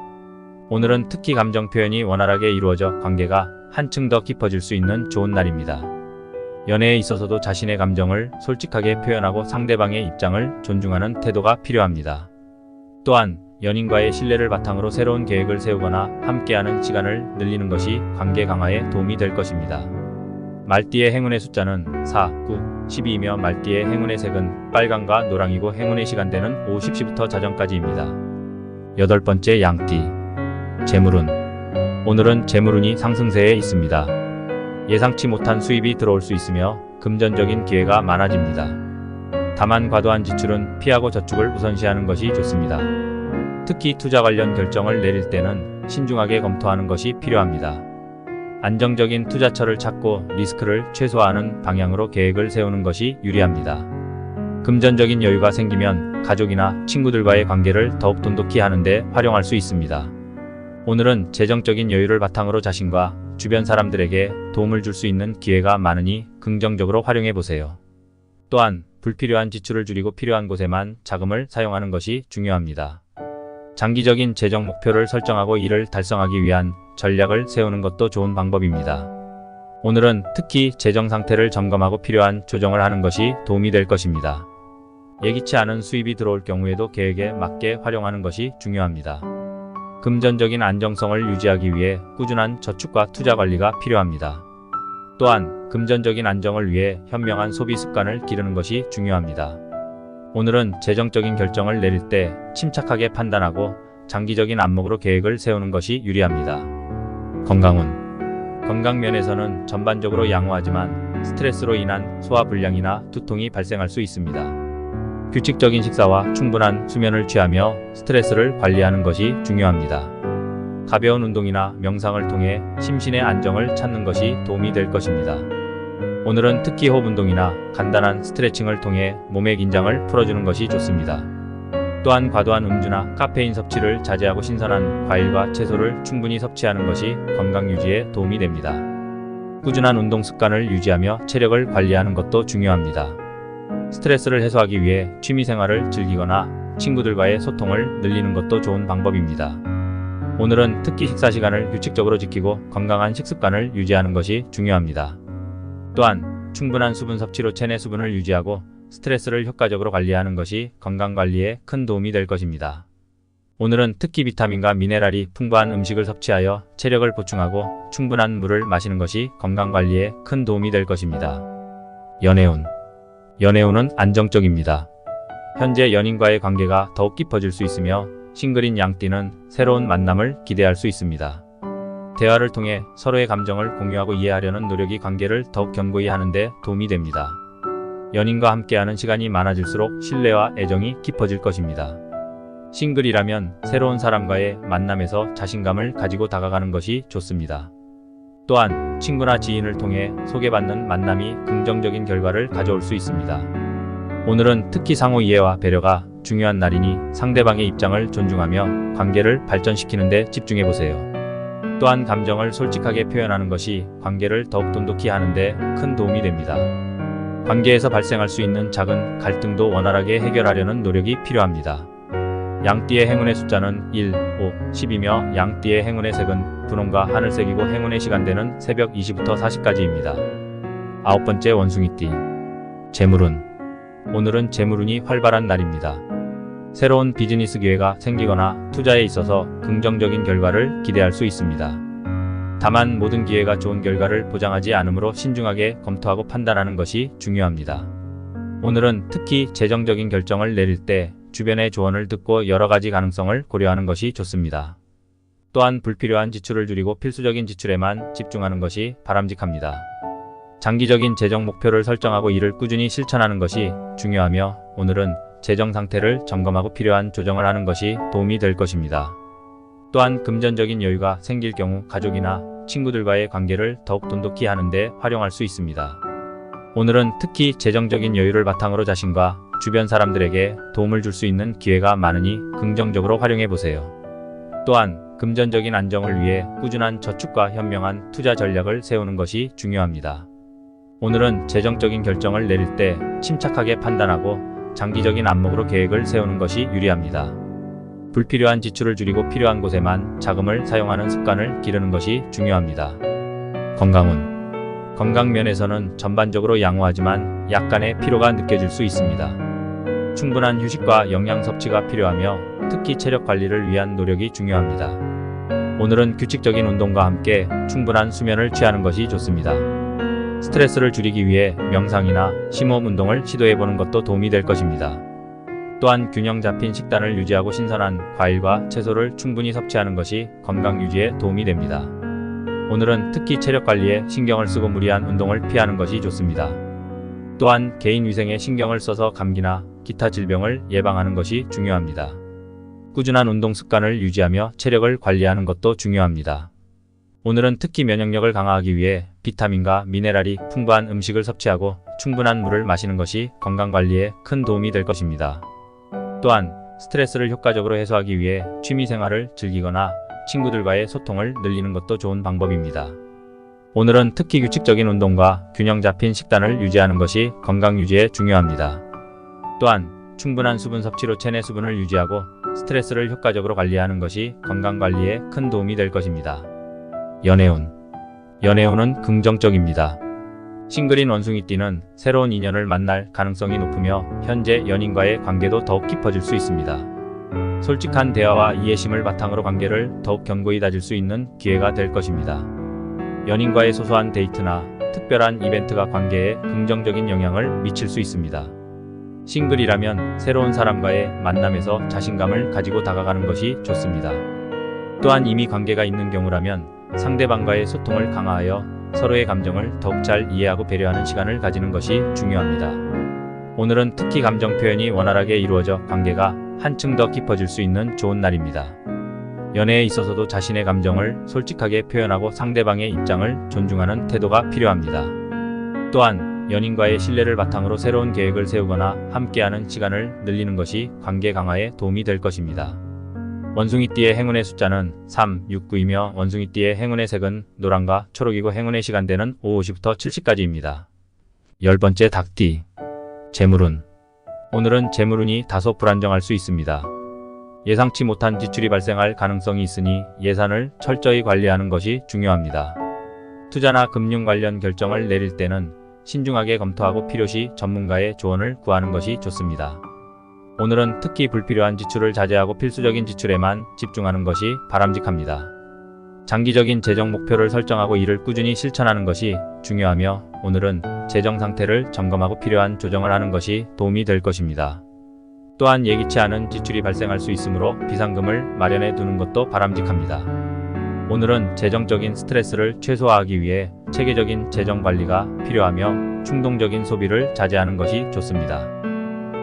A: 오늘은 특히 감정 표현이 원활하게 이루어져 관계가 한층 더 깊어질 수 있는 좋은 날입니다. 연애에 있어서도 자신의 감정을 솔직하게 표현하고 상대방의 입장을 존중하는 태도가 필요합니다. 또한 연인과의 신뢰를 바탕으로 새로운 계획을 세우거나 함께하는 시간을 늘리는 것이 관계 강화에 도움이 될 것입니다. 말띠의 행운의 숫자는 4, 9, 12이며 말띠의 행운의 색은 빨강과 노랑이고 행운의 시간대는 오후 10시부터 자정까지입니다. 8번째 양띠. 재물운. 오늘은 재물운이 상승세에 있습니다. 예상치 못한 수입이 들어올 수 있으며 금전적인 기회가 많아집니다. 다만 과도한 지출은 피하고 저축을 우선시하는 것이 좋습니다. 특히 투자 관련 결정을 내릴 때는 신중하게 검토하는 것이 필요합니다. 안정적인 투자처를 찾고 리스크를 최소화하는 방향으로 계획을 세우는 것이 유리합니다. 금전적인 여유가 생기면 가족이나 친구들과의 관계를 더욱 돈독히 하는 데 활용할 수 있습니다. 오늘은 재정적인 여유를 바탕으로 자신과 주변 사람들에게 도움을 줄 수 있는 기회가 많으니 긍정적으로 활용해 보세요. 또한 불필요한 지출을 줄이고 필요한 곳에만 자금을 사용하는 것이 중요합니다. 장기적인 재정 목표를 설정하고 이를 달성하기 위한 전략을 세우는 것도 좋은 방법입니다. 오늘은 특히 재정 상태를 점검하고 필요한 조정을 하는 것이 도움이 될 것입니다. 예기치 않은 수입이 들어올 경우에도 계획에 맞게 활용하는 것이 중요합니다. 금전적인 안정성을 유지하기 위해 꾸준한 저축과 투자 관리가 필요합니다. 또한 금전적인 안정을 위해 현명한 소비 습관을 기르는 것이 중요합니다. 오늘은 재정적인 결정을 내릴 때 침착하게 판단하고 장기적인 안목으로 계획을 세우는 것이 유리합니다. 건강 면에서는 전반적으로 양호하지만 스트레스로 인한 소화불량이나 두통이 발생할 수 있습니다. 규칙적인 식사와 충분한 수면을 취하며 스트레스를 관리하는 것이 중요합니다. 가벼운 운동이나 명상을 통해 심신의 안정을 찾는 것이 도움이 될 것입니다. 오늘은 특히 호흡 운동이나 간단한 스트레칭을 통해 몸의 긴장을 풀어주는 것이 좋습니다. 또한 과도한 음주나 카페인 섭취를 자제하고 신선한 과일과 채소를 충분히 섭취하는 것이 건강 유지에 도움이 됩니다. 꾸준한 운동 습관을 유지하며 체력을 관리하는 것도 중요합니다. 스트레스를 해소하기 위해 취미생활을 즐기거나 친구들과의 소통을 늘리는 것도 좋은 방법입니다. 오늘은 특히 식사 시간을 규칙적으로 지키고 건강한 식습관을 유지하는 것이 중요합니다. 또한 충분한 수분 섭취로 체내 수분을 유지하고 스트레스를 효과적으로 관리하는 것이 건강관리에 큰 도움이 될 것입니다. 오늘은 특히 비타민과 미네랄이 풍부한 음식을 섭취하여 체력을 보충하고 충분한 물을 마시는 것이 건강관리에 큰 도움이 될 것입니다. 연애운은 안정적입니다. 현재 연인과의 관계가 더욱 깊어질 수 있으며 싱글인 양띠는 새로운 만남을 기대할 수 있습니다. 대화를 통해 서로의 감정을 공유하고 이해하려는 노력이 관계를 더욱 견고히 하는 데 도움이 됩니다. 연인과 함께하는 시간이 많아질수록 신뢰와 애정이 깊어질 것입니다. 싱글이라면 새로운 사람과의 만남에서 자신감을 가지고 다가가는 것이 좋습니다. 또한 친구나 지인을 통해 소개받는 만남이 긍정적인 결과를 가져올 수 있습니다. 오늘은 특히 상호 이해와 배려가 중요한 날이니 상대방의 입장을 존중하며 관계를 발전시키는 데 집중해 보세요. 또한 감정을 솔직하게 표현하는 것이 관계를 더욱 돈독히 하는 데 큰 도움이 됩니다. 관계에서 발생할 수 있는 작은 갈등도 원활하게 해결하려는 노력이 필요합니다. 양띠의 행운의 숫자는 1, 5, 10이며 양띠의 행운의 색은 분홍과 하늘색이고 행운의 시간대는 새벽 2시부터 4시까지입니다. 9번째 원숭이띠. 재물운. 오늘은 재물운이 활발한 날입니다. 새로운 비즈니스 기회가 생기거나 투자에 있어서 긍정적인 결과를 기대할 수 있습니다. 다만 모든 기회가 좋은 결과를 보장하지 않으므로 신중하게 검토하고 판단하는 것이 중요합니다. 오늘은 특히 재정적인 결정을 내릴 때 주변의 조언을 듣고 여러 가지 가능성을 고려하는 것이 좋습니다. 또한 불필요한 지출을 줄이고 필수적인 지출에만 집중하는 것이 바람직합니다. 장기적인 재정 목표를 설정하고 이를 꾸준히 실천하는 것이 중요하며 오늘은 재정 상태를 점검하고 필요한 조정을 하는 것이 도움이 될 것입니다. 또한 금전적인 여유가 생길 경우 가족이나 친구들과의 관계를 더욱 돈독히 하는 데 활용할 수 있습니다. 오늘은 특히 재정적인 여유를 바탕으로 자신과 주변 사람들에게 도움을 줄 수 있는 기회가 많으니 긍정적으로 활용해 보세요. 또한 금전적인 안정을 위해 꾸준한 저축과 현명한 투자 전략을 세우는 것이 중요합니다. 오늘은 재정적인 결정을 내릴 때 침착하게 판단하고 장기적인 안목으로 계획을 세우는 것이 유리합니다. 불필요한 지출을 줄이고 필요한 곳에만 자금을 사용하는 습관을 기르는 것이 중요합니다. 건강 면에서는 전반적으로 양호하지만 약간의 피로가 느껴질 수 있습니다. 충분한 휴식과 영양 섭취가 필요하며 특히 체력 관리를 위한 노력이 중요합니다. 오늘은 규칙적인 운동과 함께 충분한 수면을 취하는 것이 좋습니다. 스트레스를 줄이기 위해 명상이나 심호흡 운동을 시도해보는 것도 도움이 될 것입니다. 또한 균형 잡힌 식단을 유지하고 신선한 과일과 채소를 충분히 섭취하는 것이 건강 유지에 도움이 됩니다. 오늘은 특히 체력 관리에 신경을 쓰고 무리한 운동을 피하는 것이 좋습니다. 또한 개인 위생에 신경을 써서 감기나 기타 질병을 예방하는 것이 중요합니다. 꾸준한 운동 습관을 유지하며 체력을 관리하는 것도 중요합니다. 오늘은 특히 면역력을 강화하기 위해 비타민과 미네랄이 풍부한 음식을 섭취하고 충분한 물을 마시는 것이 건강관리에 큰 도움이 될 것입니다. 또한 스트레스를 효과적으로 해소하기 위해 취미생활을 즐기거나 친구들과의 소통을 늘리는 것도 좋은 방법입니다. 오늘은 특히 규칙적인 운동과 균형 잡힌 식단을 유지하는 것이 건강 유지에 중요합니다. 또한 충분한 수분 섭취로 체내 수분을 유지하고 스트레스를 효과적으로 관리하는 것이 건강 관리에 큰 도움이 될 것입니다. 연애운은 긍정적입니다. 싱글인 원숭이띠는 새로운 인연을 만날 가능성이 높으며 현재 연인과의 관계도 더욱 깊어질 수 있습니다. 솔직한 대화와 이해심을 바탕으로 관계를 더욱 견고히 다질 수 있는 기회가 될 것입니다. 연인과의 소소한 데이트나 특별한 이벤트가 관계에 긍정적인 영향을 미칠 수 있습니다. 싱글이라면 새로운 사람과의 만남에서 자신감을 가지고 다가가는 것이 좋습니다. 또한 이미 관계가 있는 경우라면 상대방과의 소통을 강화하여 서로의 감정을 더욱 잘 이해하고 배려하는 시간을 가지는 것이 중요합니다. 오늘은 특히 감정 표현이 원활하게 이루어져 관계가 한층 더 깊어질 수 있는 좋은 날입니다. 연애에 있어서도 자신의 감정을 솔직하게 표현하고 상대방의 입장을 존중하는 태도가 필요합니다. 또한 연인과의 신뢰를 바탕으로 새로운 계획을 세우거나 함께하는 시간을 늘리는 것이 관계 강화에 도움이 될 것입니다. 원숭이띠의 행운의 숫자는 3, 6, 9이며 원숭이띠의 행운의 색은 노랑과 초록이고 행운의 시간대는 오후 5시부터 7시까지입니다. 10번째 닭띠. 재물운. 오늘은 재물운이 다소 불안정할 수 있습니다. 예상치 못한 지출이 발생할 가능성이 있으니 예산을 철저히 관리하는 것이 중요합니다. 투자나 금융 관련 결정을 내릴 때는 신중하게 검토하고 필요시 전문가의 조언을 구하는 것이 좋습니다. 오늘은 특히 불필요한 지출을 자제하고 필수적인 지출에만 집중하는 것이 바람직합니다. 장기적인 재정 목표를 설정하고 이를 꾸준히 실천하는 것이 중요하며 오늘은 재정 상태를 점검하고 필요한 조정을 하는 것이 도움이 될 것입니다. 또한 예기치 않은 지출이 발생할 수 있으므로 비상금을 마련해 두는 것도 바람직합니다. 오늘은 재정적인 스트레스를 최소화하기 위해 체계적인 재정 관리가 필요하며 충동적인 소비를 자제하는 것이 좋습니다.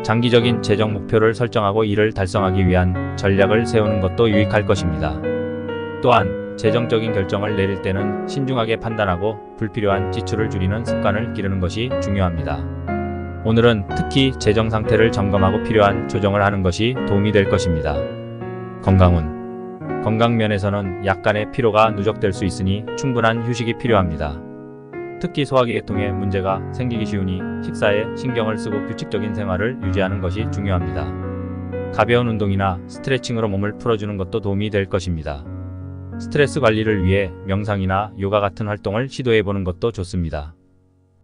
A: 장기적인 재정 목표를 설정하고 이를 달성하기 위한 전략을 세우는 것도 유익할 것입니다. 또한 재정적인 결정을 내릴 때는 신중하게 판단하고 불필요한 지출을 줄이는 습관을 기르는 것이 중요합니다. 오늘은 특히 재정 상태를 점검하고 필요한 조정을 하는 것이 도움이 될 것입니다. 건강운. 건강 면에서는 약간의 피로가 누적될 수 있으니 충분한 휴식이 필요합니다. 특히 소화기계통에 문제가 생기기 쉬우니 식사에 신경을 쓰고 규칙적인 생활을 유지하는 것이 중요합니다. 가벼운 운동이나 스트레칭으로 몸을 풀어주는 것도 도움이 될 것입니다. 스트레스 관리를 위해 명상이나 요가 같은 활동을 시도해보는 것도 좋습니다.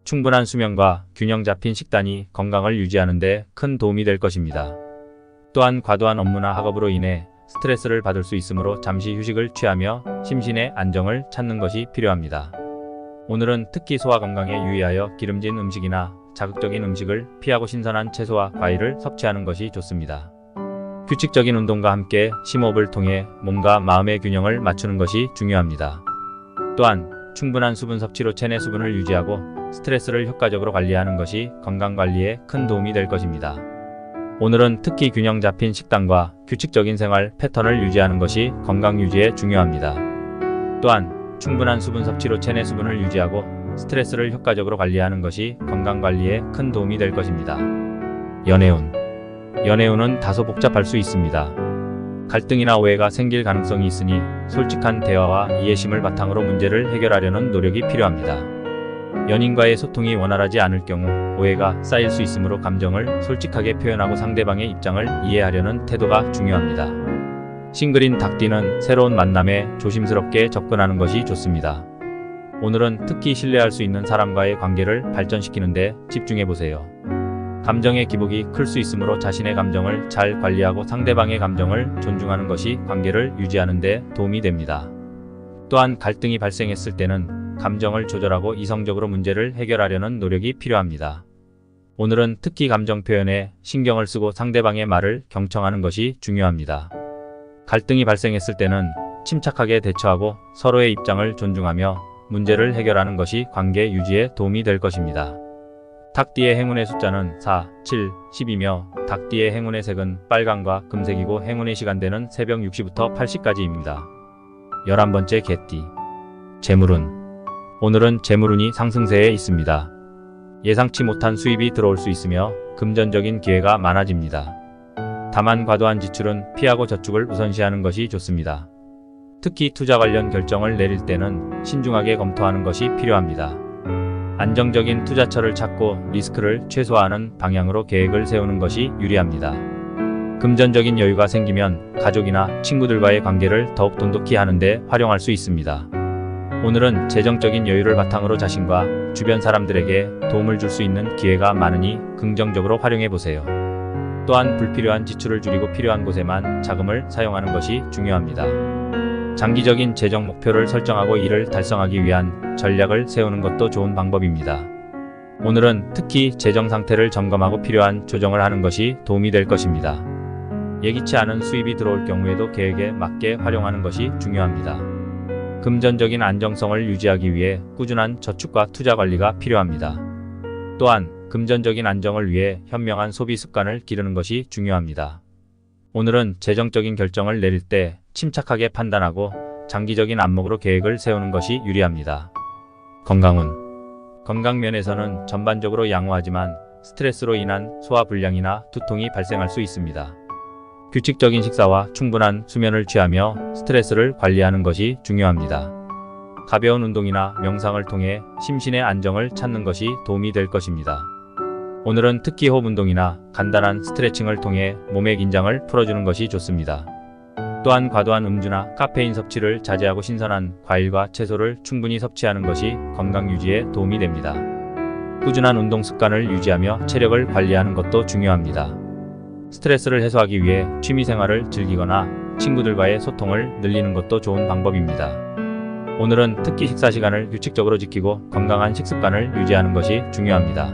A: 충분한 수면과 균형 잡힌 식단이 건강을 유지하는 데 큰 도움이 될 것입니다. 또한 과도한 업무나 학업으로 인해 스트레스를 받을 수 있으므로 잠시 휴식을 취하며 심신의 안정을 찾는 것이 필요합니다. 오늘은 특히 소화 건강에 유의하여 기름진 음식이나 자극적인 음식을 피하고 신선한 채소와 과일을 섭취하는 것이 좋습니다. 규칙적인 운동과 함께 심호흡을 통해 몸과 마음의 균형을 맞추는 것이 중요합니다. 또한 충분한 수분 섭취로 체내 수분을 유지하고 스트레스를 효과적으로 관리하는 것이 건강관리에 큰 도움이 될 것입니다. 오늘은 특히 균형 잡힌 식단과 규칙적인 생활 패턴을 유지하는 것이 건강 유지에 중요합니다. 또한 충분한 수분 섭취로 체내 수분을 유지하고 스트레스를 효과적으로 관리하는 것이 건강관리에 큰 도움이 될 것입니다. 연애운. 연애운은 다소 복잡할 수 있습니다. 갈등이나 오해가 생길 가능성이 있으니 솔직한 대화와 이해심을 바탕으로 문제를 해결하려는 노력이 필요합니다. 연인과의 소통이 원활하지 않을 경우 오해가 쌓일 수 있으므로 감정을 솔직하게 표현하고 상대방의 입장을 이해하려는 태도가 중요합니다. 싱글인 닭띠는 새로운 만남에 조심스럽게 접근하는 것이 좋습니다. 오늘은 특히 신뢰할 수 있는 사람과의 관계를 발전시키는 데 집중해보세요. 감정의 기복이 클 수 있으므로 자신의 감정을 잘 관리하고 상대방의 감정을 존중하는 것이 관계를 유지하는 데 도움이 됩니다. 또한 갈등이 발생했을 때는 감정을 조절하고 이성적으로 문제를 해결하려는 노력이 필요합니다. 오늘은 특히 감정 표현에 신경을 쓰고 상대방의 말을 경청하는 것이 중요합니다. 갈등이 발생했을 때는 침착하게 대처하고 서로의 입장을 존중하며 문제를 해결하는 것이 관계 유지에 도움이 될 것입니다. 닭띠의 행운의 숫자는 4, 7, 10이며 닭띠의 행운의 색은 빨강과 금색이고 행운의 시간대는 새벽 6시부터 8시까지입니다. 11번째 개띠. 재물운. 오늘은 재물운이 상승세에 있습니다. 예상치 못한 수입이 들어올 수 있으며 금전적인 기회가 많아집니다. 다만 과도한 지출은 피하고 저축을 우선시하는 것이 좋습니다. 특히 투자 관련 결정을 내릴 때는 신중하게 검토하는 것이 필요합니다. 안정적인 투자처를 찾고 리스크를 최소화하는 방향으로 계획을 세우는 것이 유리합니다. 금전적인 여유가 생기면 가족이나 친구들과의 관계를 더욱 돈독히 하는 데 활용할 수 있습니다. 오늘은 재정적인 여유를 바탕으로 자신과 주변 사람들에게 도움을 줄 수 있는 기회가 많으니 긍정적으로 활용해 보세요. 또한 불필요한 지출을 줄이고 필요한 곳에만 자금을 사용하는 것이 중요합니다. 장기적인 재정 목표를 설정하고 이를 달성하기 위한 전략을 세우는 것도 좋은 방법입니다. 오늘은 특히 재정 상태를 점검하고 필요한 조정을 하는 것이 도움이 될 것입니다. 예기치 않은 수입이 들어올 경우에도 계획에 맞게 활용하는 것이 중요합니다. 금전적인 안정성을 유지하기 위해 꾸준한 저축과 투자 관리가 필요합니다. 또한 금전적인 안정을 위해 현명한 소비 습관을 기르는 것이 중요합니다. 오늘은 재정적인 결정을 내릴 때 침착하게 판단하고 장기적인 안목으로 계획을 세우는 것이 유리합니다. 건강 면에서는 전반적으로 양호하지만 스트레스로 인한 소화불량이나 두통이 발생할 수 있습니다. 규칙적인 식사와 충분한 수면을 취하며 스트레스를 관리하는 것이 중요합니다. 가벼운 운동이나 명상을 통해 심신의 안정을 찾는 것이 도움이 될 것입니다. 오늘은 특히 호흡 운동이나 간단한 스트레칭을 통해 몸의 긴장을 풀어주는 것이 좋습니다. 또한 과도한 음주나 카페인 섭취를 자제하고 신선한 과일과 채소를 충분히 섭취하는 것이 건강 유지에 도움이 됩니다. 꾸준한 운동 습관을 유지하며 체력을 관리하는 것도 중요합니다. 스트레스를 해소하기 위해 취미생활을 즐기거나 친구들과의 소통을 늘리는 것도 좋은 방법입니다. 오늘은 특히 식사 시간을 규칙적으로 지키고 건강한 식습관을 유지하는 것이 중요합니다.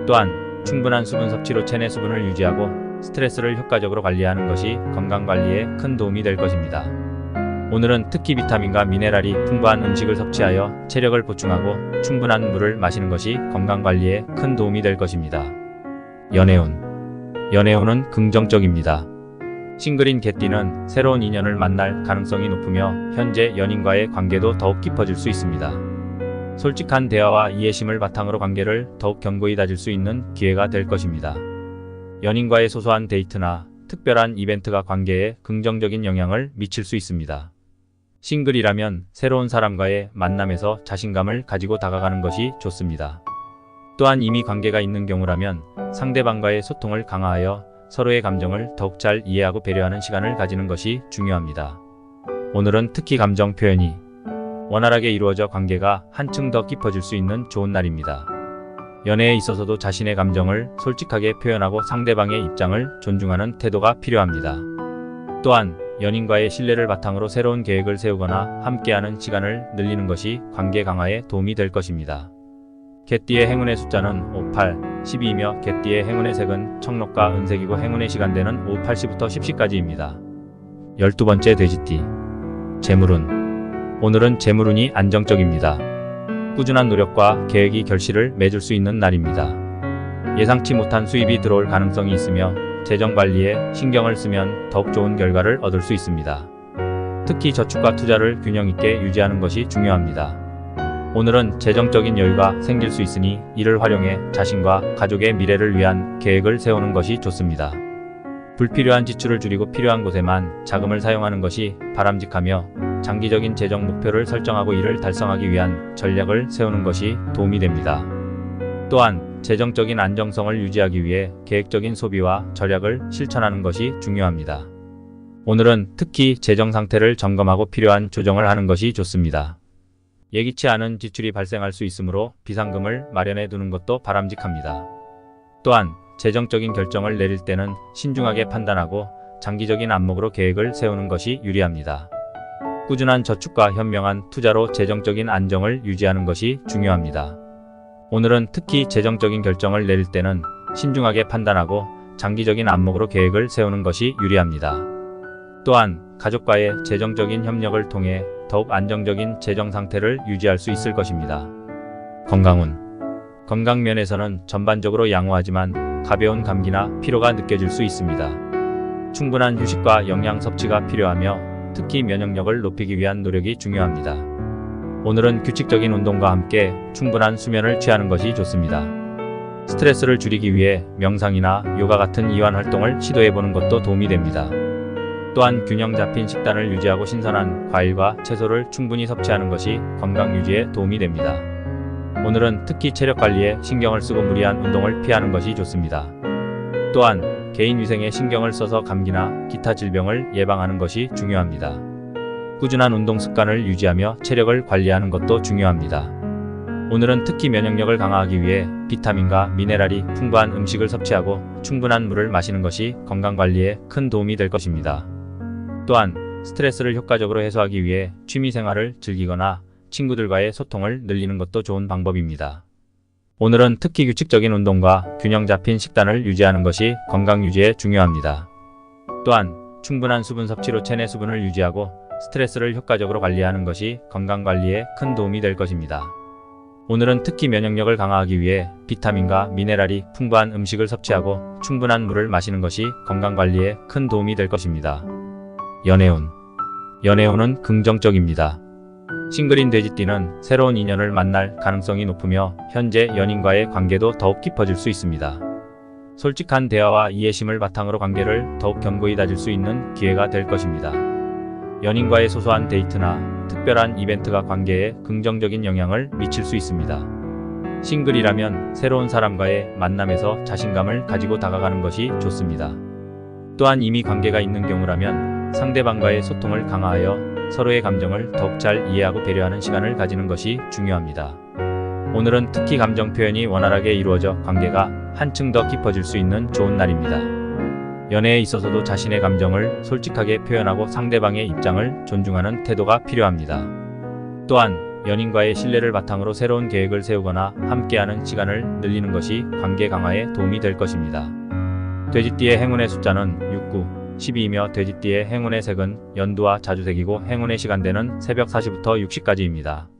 A: 또한 충분한 수분 섭취로 체내 수분을 유지하고 스트레스를 효과적으로 관리하는 것이 건강관리에 큰 도움이 될 것입니다. 오늘은 특히 비타민과 미네랄이 풍부한 음식을 섭취하여 체력을 보충하고 충분한 물을 마시는 것이 건강관리에 큰 도움이 될 것입니다. 연애운은 긍정적입니다. 싱글인 개띠는 새로운 인연을 만날 가능성이 높으며 현재 연인과의 관계도 더욱 깊어질 수 있습니다. 솔직한 대화와 이해심을 바탕으로 관계를 더욱 견고히 다질 수 있는 기회가 될 것입니다. 연인과의 소소한 데이트나 특별한 이벤트가 관계에 긍정적인 영향을 미칠 수 있습니다. 싱글이라면 새로운 사람과의 만남에서 자신감을 가지고 다가가는 것이 좋습니다. 또한 이미 관계가 있는 경우라면 상대방과의 소통을 강화하여 서로의 감정을 더욱 잘 이해하고 배려하는 시간을 가지는 것이 중요합니다. 오늘은 특히 감정 표현이 원활하게 이루어져 관계가 한층 더 깊어질 수 있는 좋은 날입니다. 연애에 있어서도 자신의 감정을 솔직하게 표현하고 상대방의 입장을 존중하는 태도가 필요합니다. 또한 연인과의 신뢰를 바탕으로 새로운 계획을 세우거나 함께하는 시간을 늘리는 것이 관계 강화에 도움이 될 것입니다. 개띠의 행운의 숫자는 5, 8, 12이며 개띠의 행운의 색은 청록과 은색이고 행운의 시간대는 오후 8시부터 10시까지입니다. 12번째 돼지띠. 재물운. 오늘은 재물운이 안정적입니다. 꾸준한 노력과 계획이 결실을 맺을 수 있는 날입니다. 예상치 못한 수입이 들어올 가능성이 있으며 재정 관리에 신경을 쓰면 더욱 좋은 결과를 얻을 수 있습니다. 특히 저축과 투자를 균형 있게 유지하는 것이 중요합니다. 오늘은 재정적인 여유가 생길 수 있으니 이를 활용해 자신과 가족의 미래를 위한 계획을 세우는 것이 좋습니다. 불필요한 지출을 줄이고 필요한 곳에만 자금을 사용하는 것이 바람직하며 장기적인 재정 목표를 설정하고 이를 달성하기 위한 전략을 세우는 것이 도움이 됩니다. 또한 재정적인 안정성을 유지하기 위해 계획적인 소비와 절약을 실천하는 것이 중요합니다. 오늘은 특히 재정 상태를 점검하고 필요한 조정을 하는 것이 좋습니다. 예기치 않은 지출이 발생할 수 있으므로 비상금을 마련해 두는 것도 바람직합니다. 또한 재정적인 결정을 내릴 때는 신중하게 판단하고 장기적인 안목으로 계획을 세우는 것이 유리합니다. 꾸준한 저축과 현명한 투자로 재정적인 안정을 유지하는 것이 중요합니다. 오늘은 특히 재정적인 결정을 내릴 때는 신중하게 판단하고 장기적인 안목으로 계획을 세우는 것이 유리합니다. 또한 가족과의 재정적인 협력을 통해 더욱 안정적인 재정 상태를 유지할 수 있을 것입니다. 건강 면에서는 전반적으로 양호하지만 가벼운 감기나 피로가 느껴질 수 있습니다. 충분한 휴식과 영양 섭취가 필요하며 특히 면역력을 높이기 위한 노력이 중요합니다. 오늘은 규칙적인 운동과 함께 충분한 수면을 취하는 것이 좋습니다. 스트레스를 줄이기 위해 명상이나 요가 같은 이완 활동을 시도해보는 것도 도움이 됩니다. 또한 균형 잡힌 식단을 유지하고 신선한 과일과 채소를 충분히 섭취하는 것이 건강 유지에 도움이 됩니다. 오늘은 특히 체력 관리에 신경을 쓰고 무리한 운동을 피하는 것이 좋습니다. 또한 개인 위생에 신경을 써서 감기나 기타 질병을 예방하는 것이 중요합니다. 꾸준한 운동 습관을 유지하며 체력을 관리하는 것도 중요합니다. 오늘은 특히 면역력을 강화하기 위해 비타민과 미네랄이 풍부한 음식을 섭취하고 충분한 물을 마시는 것이 건강관리에 큰 도움이 될 것입니다. 또한 스트레스를 효과적으로 해소하기 위해 취미생활을 즐기거나 친구들과의 소통을 늘리는 것도 좋은 방법입니다. 오늘은 특히 규칙적인 운동과 균형 잡힌 식단을 유지하는 것이 건강 유지에 중요합니다. 또한 충분한 수분 섭취로 체내 수분을 유지하고 스트레스를 효과적으로 관리하는 것이 건강관리에 큰 도움이 될 것입니다. 오늘은 특히 면역력을 강화하기 위해 비타민과 미네랄이 풍부한 음식을 섭취하고 충분한 물을 마시는 것이 건강관리에 큰 도움이 될 것입니다. 연애운. 연애운은 긍정적입니다. 싱글인 돼지띠는 새로운 인연을 만날 가능성이 높으며 현재 연인과의 관계도 더욱 깊어질 수 있습니다. 솔직한 대화와 이해심을 바탕으로 관계를 더욱 견고히 다질 수 있는 기회가 될 것입니다. 연인과의 소소한 데이트나 특별한 이벤트가 관계에 긍정적인 영향을 미칠 수 있습니다. 싱글이라면 새로운 사람과의 만남에서 자신감을 가지고 다가가는 것이 좋습니다. 또한 이미 관계가 있는 경우라면 상대방과의 소통을 강화하여 서로의 감정을 더욱 잘 이해하고 배려하는 시간을 가지는 것이 중요합니다. 오늘은 특히 감정 표현이 원활하게 이루어져 관계가 한층 더 깊어질 수 있는 좋은 날입니다. 연애에 있어서도 자신의 감정을 솔직하게 표현하고 상대방의 입장을 존중하는 태도가 필요합니다. 또한 연인과의 신뢰를 바탕으로 새로운 계획을 세우거나 함께하는 시간을 늘리는 것이 관계 강화에 도움이 될 것입니다. 돼지띠의 행운의 숫자는 69, 12이며 돼지띠의 행운의 색은 연두와 자주색이고 행운의 시간대는 새벽 4시부터 6시까지입니다.